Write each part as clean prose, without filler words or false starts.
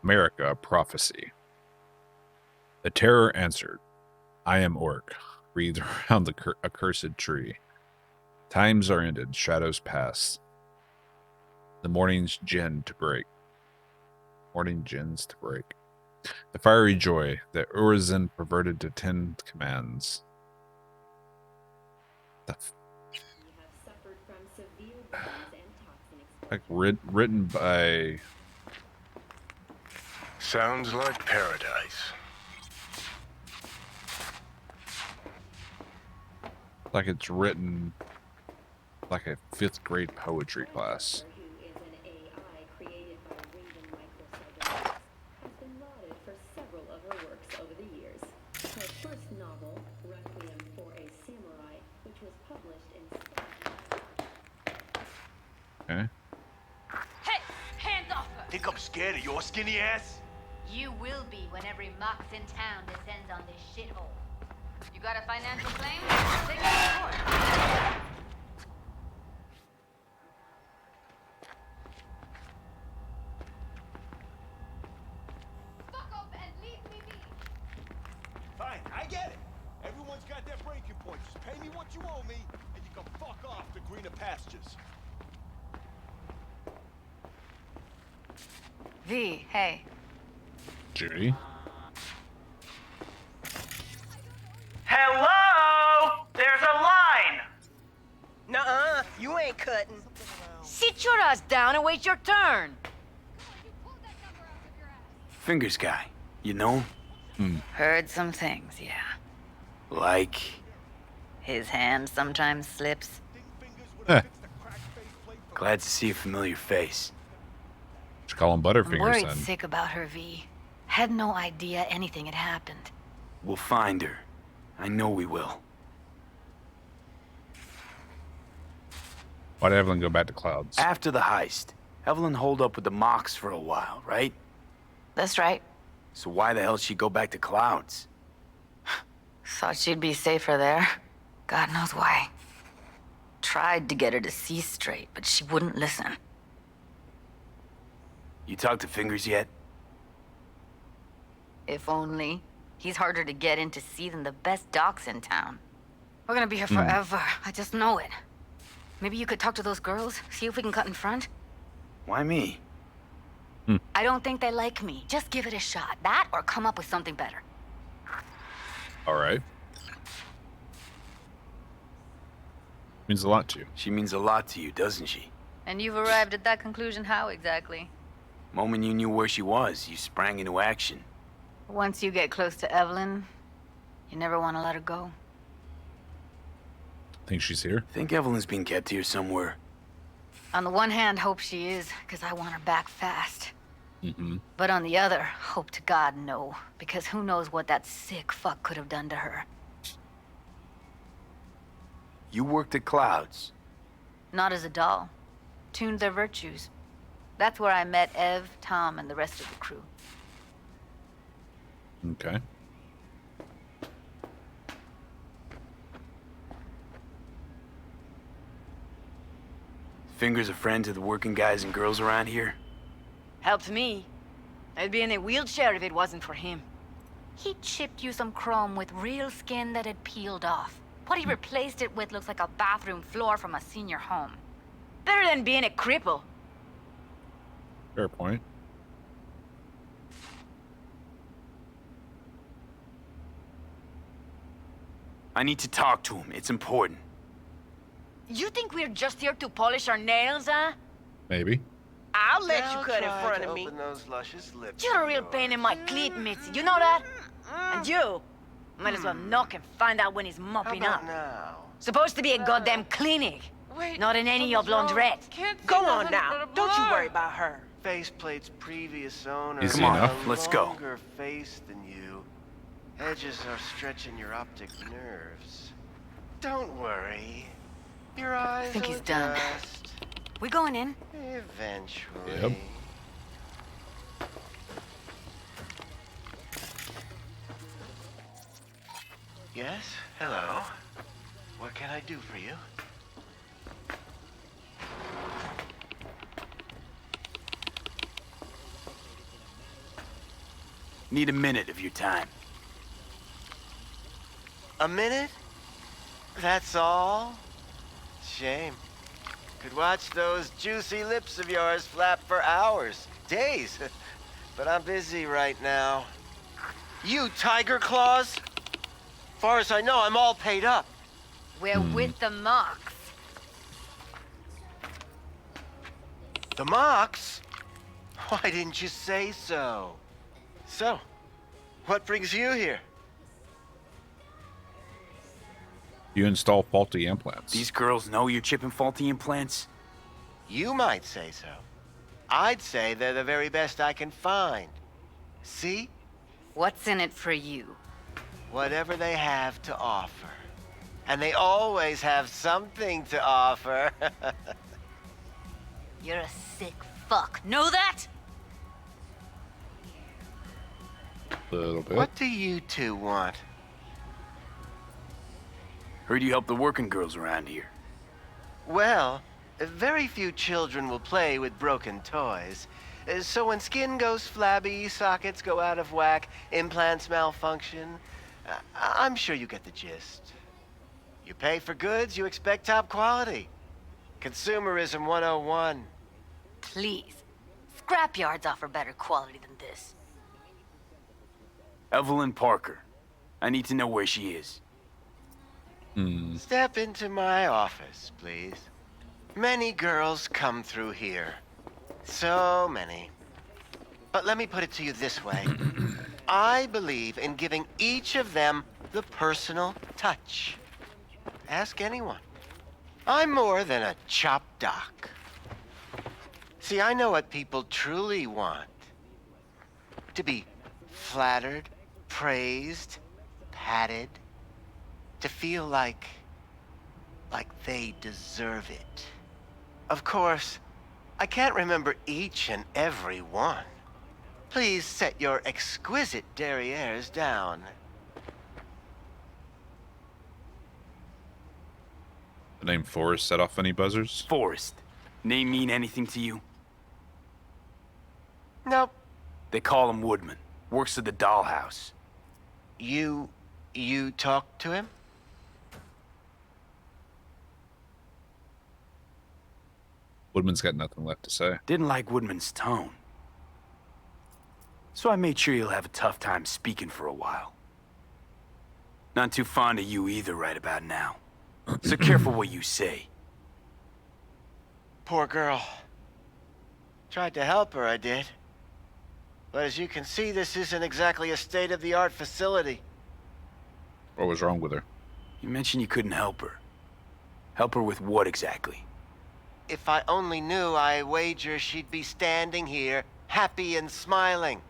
America, a prophecy. The terror answered, I am Orc, breathed around the accursed tree. Times are ended, shadows pass. The morning's gins to break. The fiery joy that Urizen perverted to 10 commands. Like written by... Sounds like paradise. Like it's written like a 5th grade poetry class. Okay. Hey, hands off her! Think I'm scared of your skinny ass? You will be when every mox in town descends on this shithole. You got a financial claim? Take it to court. Fuck off and leave me be. Fine, I get it. Everyone's got their breaking point. Just pay me what you owe me, and you can fuck off to greener pastures. V, hey. Judy. Hello? There's a line! Nuh-uh, you ain't cutting. Sit your ass down and wait your turn. Fingers guy, you know? Heard some things, yeah. Like... His hand sometimes slips. Glad to see a familiar face. Just call him I'm Butterfingers worried then. sick about her, V. Had no idea anything had happened. We'll find her. I know we will. Why'd Evelyn go back to Clouds? After the heist, Evelyn holed up with the Mox for a while, right? That's right. So why the hell she go back to Clouds? Thought she'd be safer there. God knows why. Tried to get her to see straight, but she wouldn't listen. You talked to Fingers yet? If only. He's harder to get in to see than the best docs in town. We're gonna be here forever. I just know it. Maybe you could talk to those girls, see if we can cut in front? Why me? I don't think they like me. Just give it a shot. That or come up with something better. All right. Means a lot to you. She means a lot to you, doesn't she? And you've arrived at that conclusion how exactly? Moment you knew where she was, you sprang into action. Once you get close to Evelyn, you never want to let her go. Think she's here? Think Evelyn's being kept here somewhere. On the one hand, hope she is, because I want her back fast. Mm-hmm. But on the other, hope to God no, because who knows what that sick fuck could have done to her. You worked at Clouds. Not as a doll. Tuned their virtues. That's where I met Ev, Tom, and the rest of the crew. Okay. Fingers a friend to the working guys and girls around here? Helped me. I'd be in a wheelchair if it wasn't for him. He chipped you some chrome with real skin that had peeled off. What he replaced it with looks like a bathroom floor from a senior home. Better than being a cripple. Fair point. I need to talk to him. It's important. You think we're just here to polish our nails, huh? Maybe. I'll let Now you cut in try front to of me. open those luscious lips You're a of real yours. pain in my cleat, Mitzi. You know that? And you might as well knock and find out when he's How mopping about up. now? Supposed to be a goddamn clinic. Wait, Not in any of your something's wrong. laundrette. Can't see Go on nothing now. but a Don't you blur. worry about her. Faceplate's previous owner Easy had enough. a Let's go. longer face than you. Edges are stretching your optic nerves. Don't worry. Your eyes think will he's done. adjust We going in? eventually. Yep. Yes? Hello? What can I do for you? Need a minute of your time. A minute? That's all? Shame. Could watch those juicy lips of yours flap for hours, days. But I'm busy right now. You tiger claws? Far as I know, I'm all paid up. We're with the Mox. The Mox? Why didn't you say so? So, what brings you here? You install faulty implants. These girls know you're chipping faulty implants? You might say so. I'd say they're the very best I can find. See? What's in it for you? Whatever they have to offer. And they always have something to offer. You're a sick fuck. Know that? A little bit. What do you two want? Heard you help the working girls around here. Well, very few children will play with broken toys. So when skin goes flabby, sockets go out of whack, implants malfunction, I'm sure you get the gist. You pay for goods, you expect top quality. Consumerism 101. Please. Scrapyards offer better quality than this. Evelyn Parker. I need to know where she is. Step into my office, please. Many girls come through here. So many. But let me put it to you this way. I believe in giving each of them the personal touch. Ask anyone. I'm more than a chop doc. See, I know what people truly want. To be flattered, praised, patted. To feel like they deserve it. Of course, I can't remember each and every one. Please set your exquisite derrieres down. The name Forrest set off any buzzers? Forrest. Name mean anything to you? Nope. They call him Woodman. Works at the dollhouse. You talked to him? Woodman's got nothing left to say. Didn't like Woodman's tone. So I made sure you'll have a tough time speaking for a while. Not too fond of you either right about now. So careful what you say. Poor girl. Tried to help her, I did. But as you can see, this isn't exactly a state-of-the-art facility. What was wrong with her? You mentioned you couldn't help her. Help her with what exactly? If I only knew, I wager she'd be standing here, happy and smiling.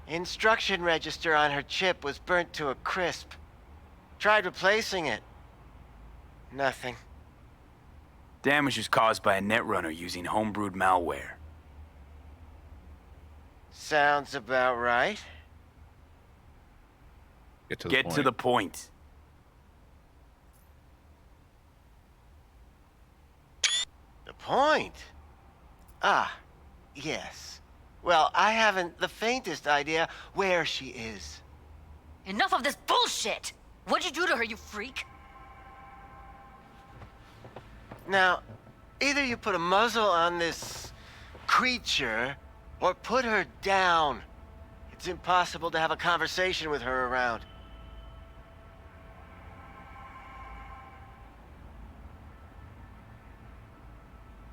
Instruction register on her chip was burnt to a crisp. Tried replacing it. Nothing. Damage was caused by a netrunner using homebrewed malware. Sounds about right. Get to Get to the point. The point? Ah, yes. Well, I haven't the faintest idea where she is. Enough of this bullshit! What'd you do to her, you freak? Now, either you put a muzzle on this creature, or put her down. It's impossible to have a conversation with her around.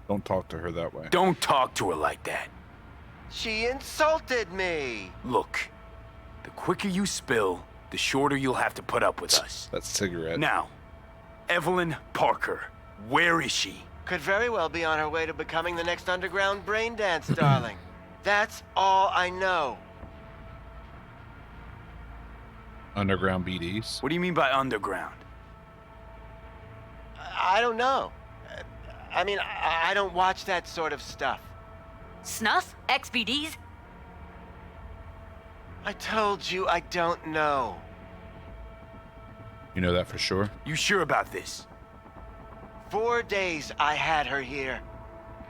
Don't talk to her that way. Don't talk to her like that. She insulted me! Look, the quicker you spill, the shorter you'll have to put up with us. That cigarette. Now, Evelyn Parker, where is she? Could very well be on her way to becoming the next underground brain dance, darling. That's all I know. Underground BDs. What do you mean by underground? I don't know. I mean, I don't watch that sort of stuff. Snuff? XBDs? I told you I don't know. You know that for sure? You sure about this? 4 days I had her here.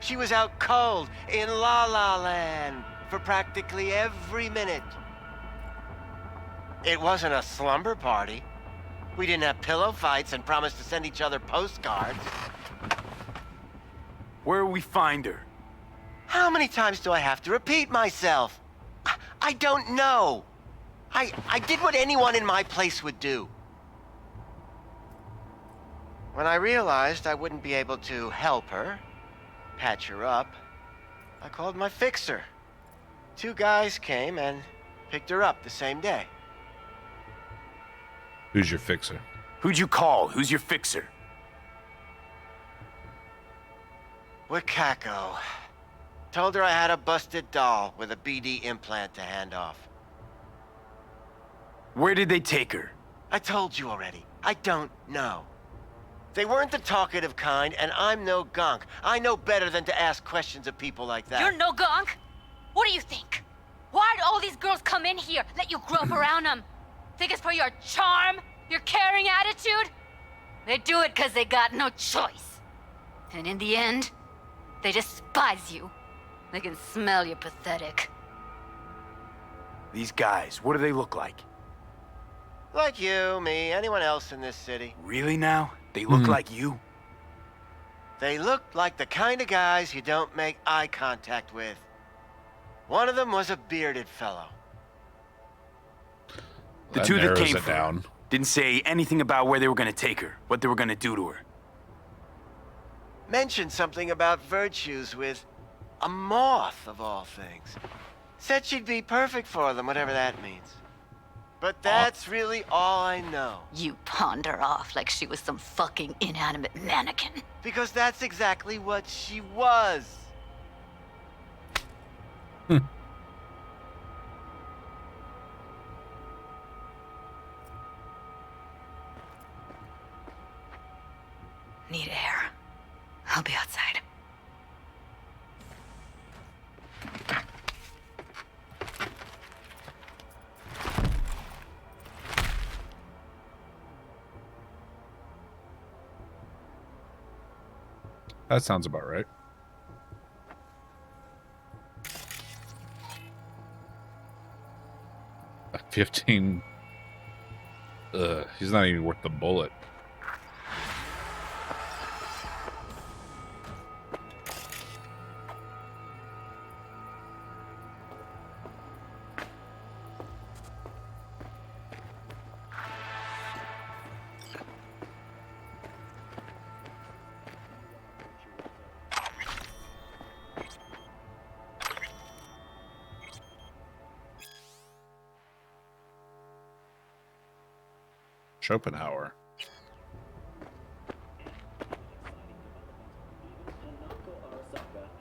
She was out cold in La La Land for practically every minute. It wasn't a slumber party. We didn't have pillow fights and promised to send each other postcards. Where will we find her? How many times do I have to repeat myself? I don't know. I did what anyone in my place would do. When I realized I wouldn't be able to help her, patch her up, I called my fixer. 2 guys came and picked her up the same day. Who's your fixer? Who'd you call? Who's your fixer? Wakako. Told her I had a busted doll with a BD implant to hand off. Where did they take her? I told you already. I don't know. They weren't the talkative kind, and I'm no gunk. I know better than to ask questions of people like that. You're no gunk. What do you think? Why'd all these girls come in here, let you grope around them? Think it's for your charm? Your caring attitude? They do it because they got no choice. And in the end, they despise you. They can smell you're pathetic. These guys, what do they look like? Like you, me, anyone else in this city. Really now? They look like you? They looked like the kind of guys you don't make eye contact with. One of them was a bearded fellow. The That two that narrows came it for her down. didn't say anything about where they were gonna take her, what they were gonna do to her. Mentioned something about virtues with a moth, of all things. Said she'd be perfect for them, whatever that means. But that's really all I know. You pawned her off like she was some fucking inanimate mannequin. Because that's exactly what she was. Need air. I'll be outside. That sounds about right. A 15. He's not even worth the bullet. Schopenhauer.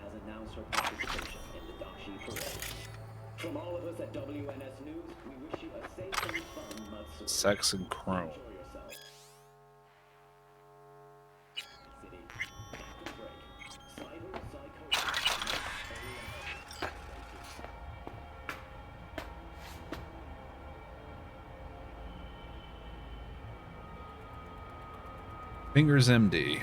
has announced her participation in the Dashi Parade. From all of us at WNS News, we wish you a safe and fun month. Sex and chrome. Enjoy yourself. City. After break. Cyberpsychosis. Fingers MD.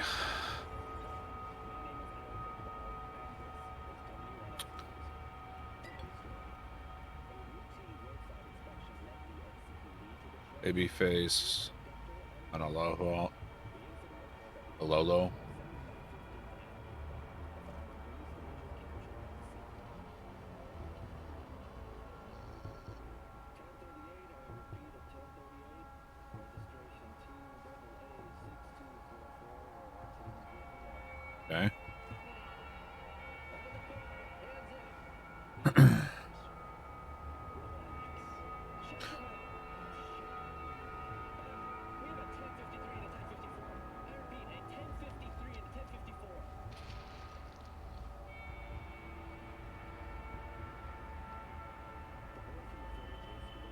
Babyface. Analolo. Alolo. Okay.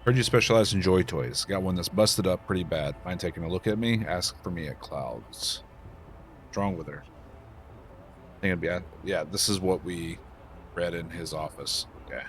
Heard you specialize in joy toys. Got one that's busted up pretty bad. Mind taking a look at me? Ask for me at Clouds. What's wrong with her? I think it'd be, yeah, this is what we read in his office. Okay.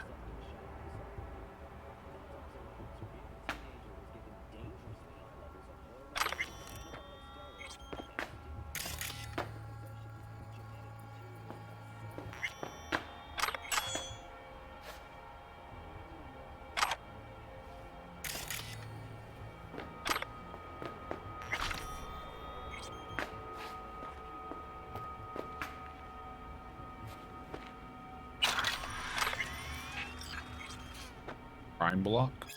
crime block.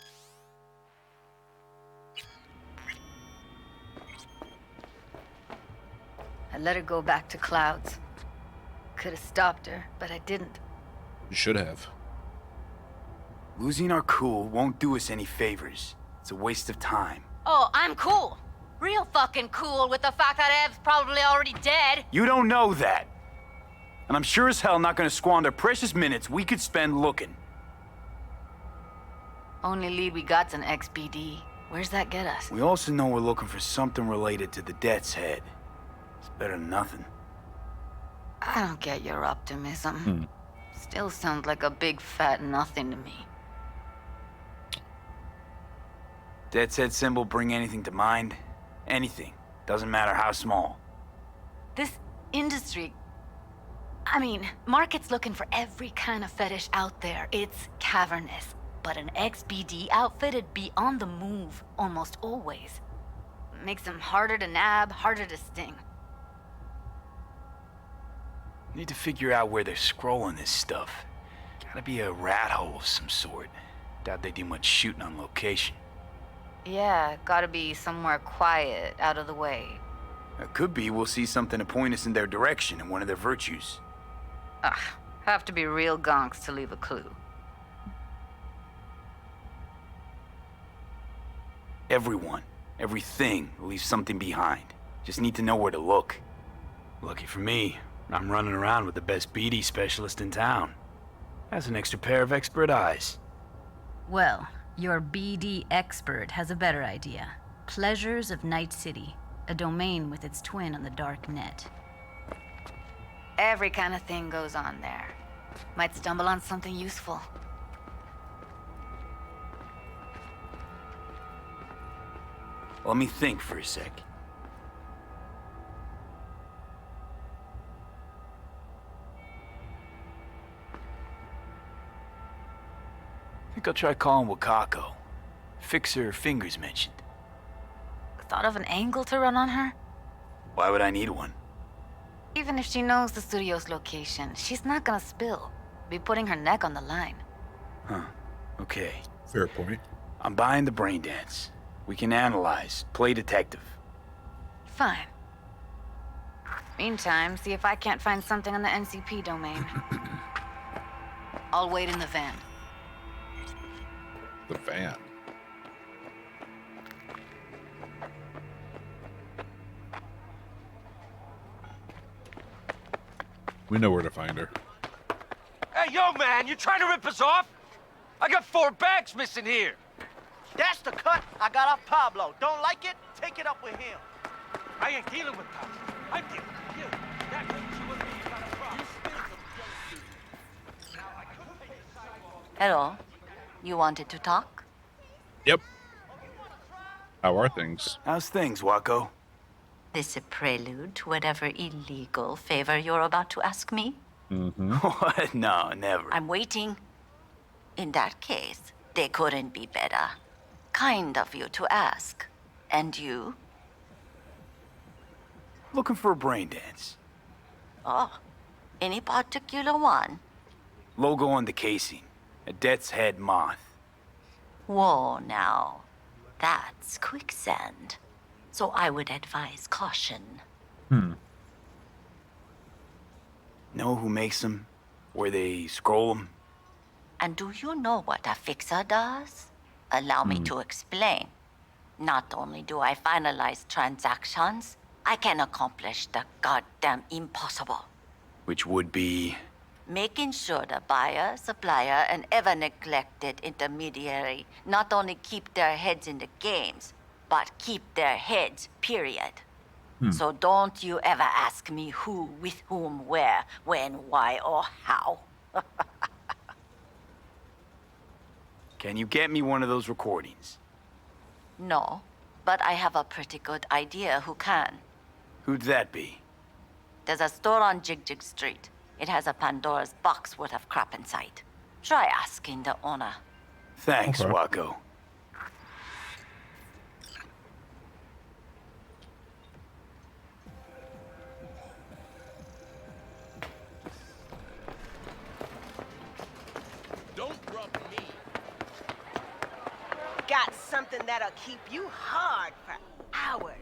I let her go back to Clouds. Could have stopped her, but I didn't. You should have. Losing our cool won't do us any favors. It's a waste of time. Oh, I'm cool. Real fucking cool with the fact that Ev's probably already dead. You don't know that. And I'm sure as hell not gonna squander precious minutes we could spend looking. Only lead we got's an XBD. Where's that get us? We also know we're looking for something related to the Death's Head. It's better than nothing. I don't get your optimism. Still sounds like a big fat nothing to me. Death's Head symbol bring anything to mind? Anything. Doesn't matter how small. This industry... I mean, market's looking for every kind of fetish out there. It's cavernous. But an XBD outfit'd be on the move, almost always. Makes them harder to nab, harder to sting. Need to figure out where they're scrolling this stuff. Gotta be a rat hole of some sort. Doubt they do much shooting on location. Yeah, gotta be somewhere quiet, out of the way. It could be we'll see something to point us in their direction in one of their virtues. Ugh, have to be real gonks to leave a clue. Everyone, everything leaves something behind. Just need to know where to look. Lucky for me, I'm running around with the best BD specialist in town. Has an extra pair of expert eyes. Well, your BD expert has a better idea. Pleasures of Night City, a domain with its twin on the dark net. Every kind of thing goes on there. Might stumble on something useful. Let me think for a sec. Think I'll try calling Wakako. Fix her fingers mentioned. Thought of an angle to run on her? Why would I need one? Even if she knows the studio's location, she's not gonna spill. Be putting her neck on the line. Huh. Okay. Fair point. I'm buying the brain dance. We can analyze, play detective. Fine. Meantime, see if I can't find something on the NCP domain. I'll wait in the van. The van. We know where to find her. Hey, yo, man, you trying to rip us off? I got 4 bags missing here. That's the cut I got off Pablo. Don't like it? Take it up with him. I ain't dealing with Pablo. I'm dealing with you. That means you and me got a problem. Hello. You wanted to talk? Yep. How are things? How's things, Wako? This a prelude to whatever illegal favor you're about to ask me? What? No, never. I'm waiting. In that case, they couldn't be better. Kind of you to ask. And you? Looking for a brain dance. Oh, any particular one? Logo on the casing. A Death's Head moth. Whoa, now. That's quicksand. So I would advise caution. Know who makes them? Where they scroll them? And do you know what a fixer does? Allow me to explain. Not only do I finalize transactions, I can accomplish the goddamn impossible. Which would be... Making sure the buyer, supplier, and ever neglected intermediary not only keep their heads in the games, but keep their heads, period. So don't you ever ask me who, with whom, where, when, why, or how. Can you get me one of those recordings? No, but I have a pretty good idea who can. Who'd that be? There's a store on Jig Jig Street. It has a Pandora's box worth of crap inside. Try asking the owner. Thanks, Okay. Wako. something that'll keep you hard for hours.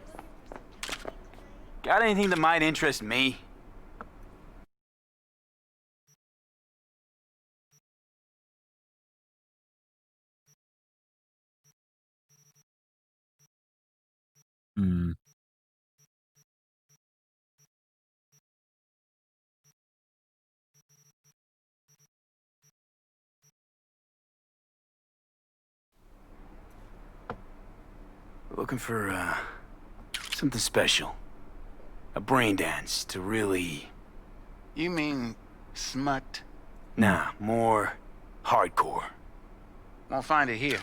Got anything that might interest me? Hmm. Looking for, something special. A brain dance to really... You mean smut? Nah, more hardcore. Won't find it here.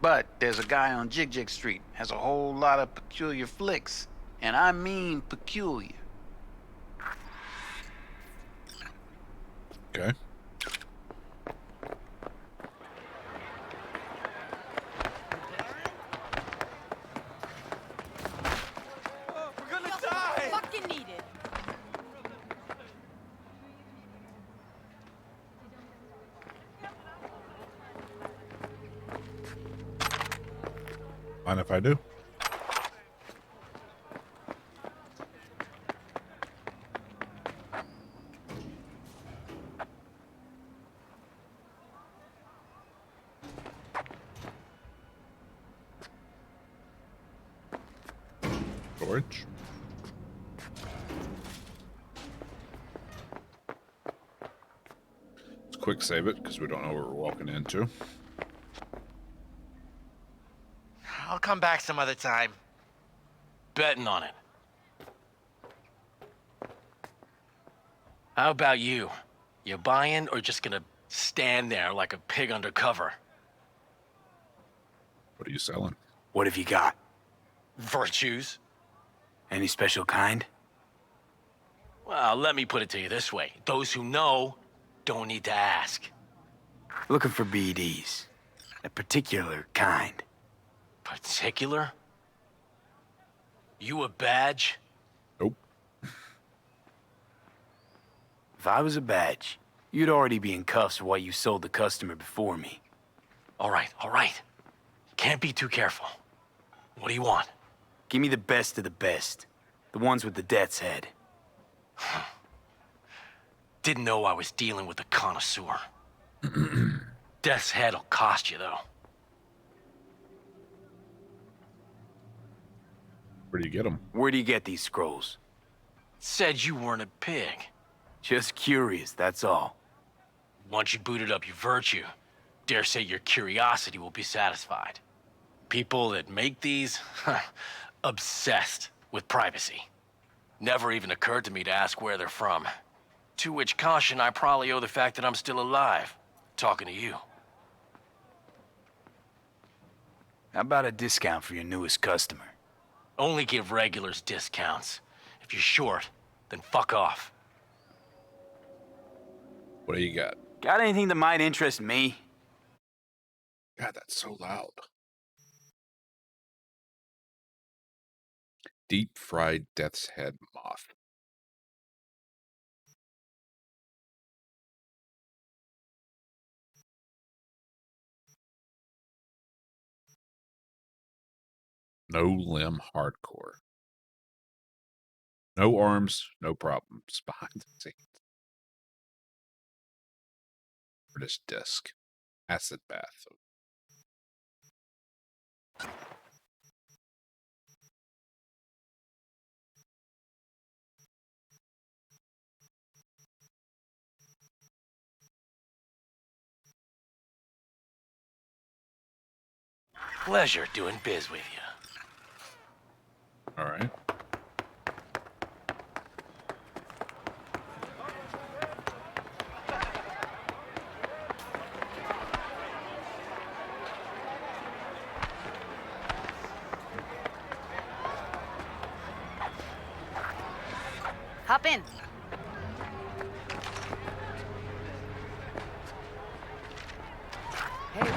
But there's a guy on Jig Jig Street, has a whole lot of peculiar flicks. And I mean peculiar. Okay. We're gonna die! Fucking needed. Mind if I do? Storage. Let's quick save it because we don't know what we're walking into. I'll come back some other time. Betting on it. How about you? You buying or just gonna stand there like a pig undercover? What are you selling? What have you got? Virtues? Any special kind? Well, let me put it to you this way. Those who know don't need to ask. Looking for BDs. A particular kind. Particular? You a badge? Nope. If I was a badge, you'd already be in cuffs for what you sold the customer before me. All right, all right. Can't be too careful. What do you want? Give me the best of the best. The ones with the death's head. Didn't know I was dealing with a connoisseur. Death's head'll cost you, though. Where do you get them? Where do you get these scrolls? Said you weren't a pig. Just curious, that's all. Once you booted up your virtue, dare say your curiosity will be satisfied. People that make these, obsessed with privacy. Never even occurred to me to ask where they're from. To which caution I probably owe the fact that I'm still alive, talking to you. How about a discount for your newest customer? Only give regulars discounts. If you're short, then fuck off. What do you got? Got anything that might interest me? God, that's so loud. Deep fried death's head moth. No limb hardcore. No arms, no problems behind the scenes. For this disc. Acid bath. Pleasure doing biz with you. All right. Hop in. Hey.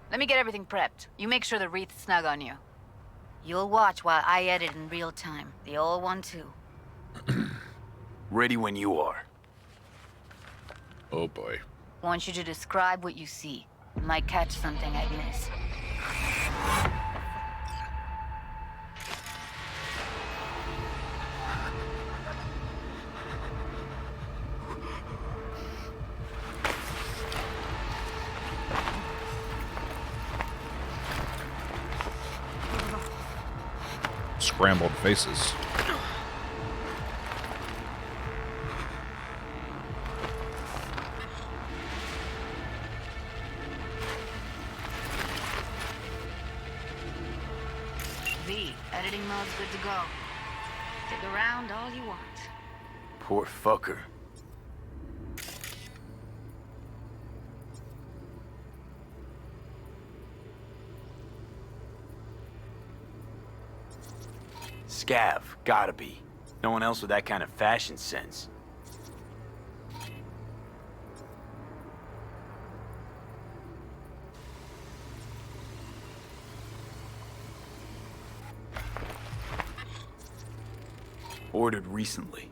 Let me get everything prepped. You make sure the wreath's snug on you. You'll watch while I edit in real time. The old one, too. Ready when you are. Oh boy. Want you to describe what you see. Might catch something I'd miss. Scrambled faces. V, editing mode's good to go. Stick around all you want. Poor fucker. Scav, gotta be. No one else with that kind of fashion sense. Ordered recently.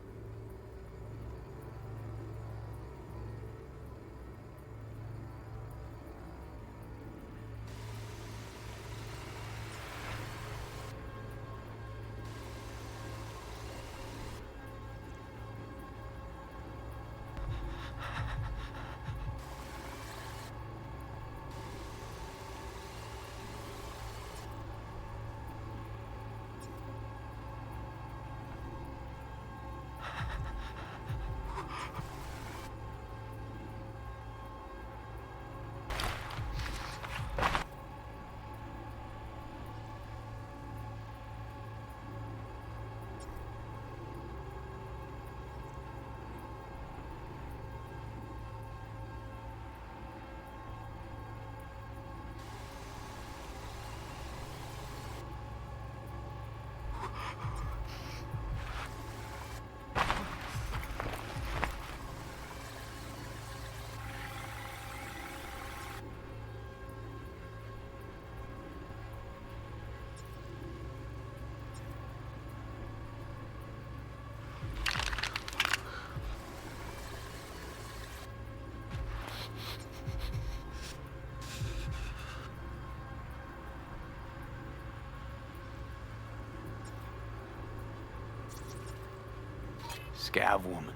Scav woman.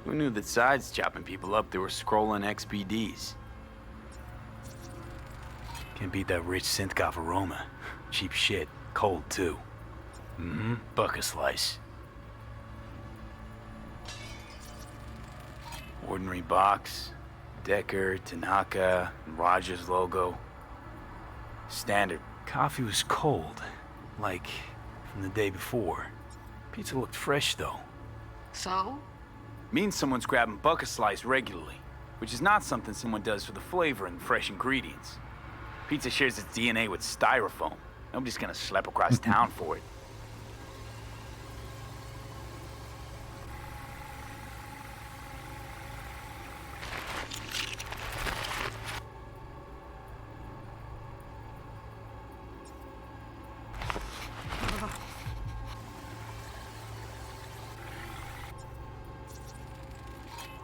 Who knew that sides chopping people up, they were scrolling XBDs? Can't beat that rich synth-goth aroma. Cheap shit. Cold, too. Mm-hmm. Bucket slice. Ordinary box. Decker, Tanaka, and Rogers logo. Standard. Coffee was cold. Like, from the day before. Pizza looked fresh, though. So? Means someone's grabbing bucket slice regularly, which is not something someone does for the flavor and fresh ingredients. Pizza shares its DNA with styrofoam. Nobody's gonna schlep across town for it.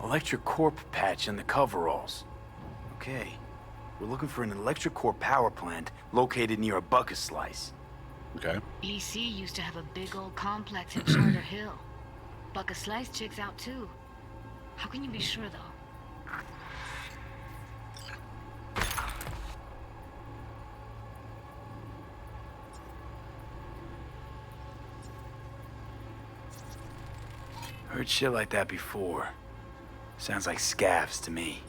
Electric Corp patch in the coveralls. Okay. We're looking for an electric corp power plant located near a bucket slice. Okay. EC used to have a big old complex in Charter Hill. Bucket Slice checks out too. How can you be sure though? Heard shit like that before. Sounds like scavs to me.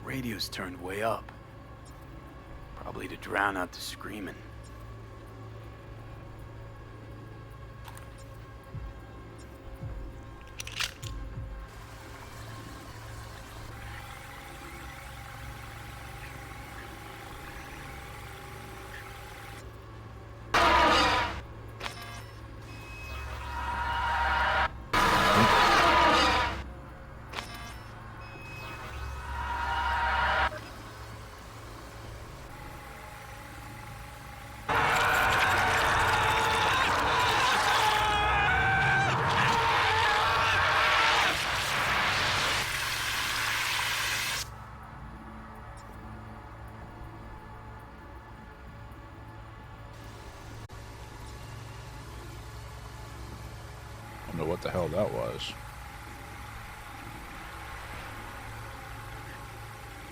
Radio's turned way up. Probably to drown out the screaming. don't know what the hell that was.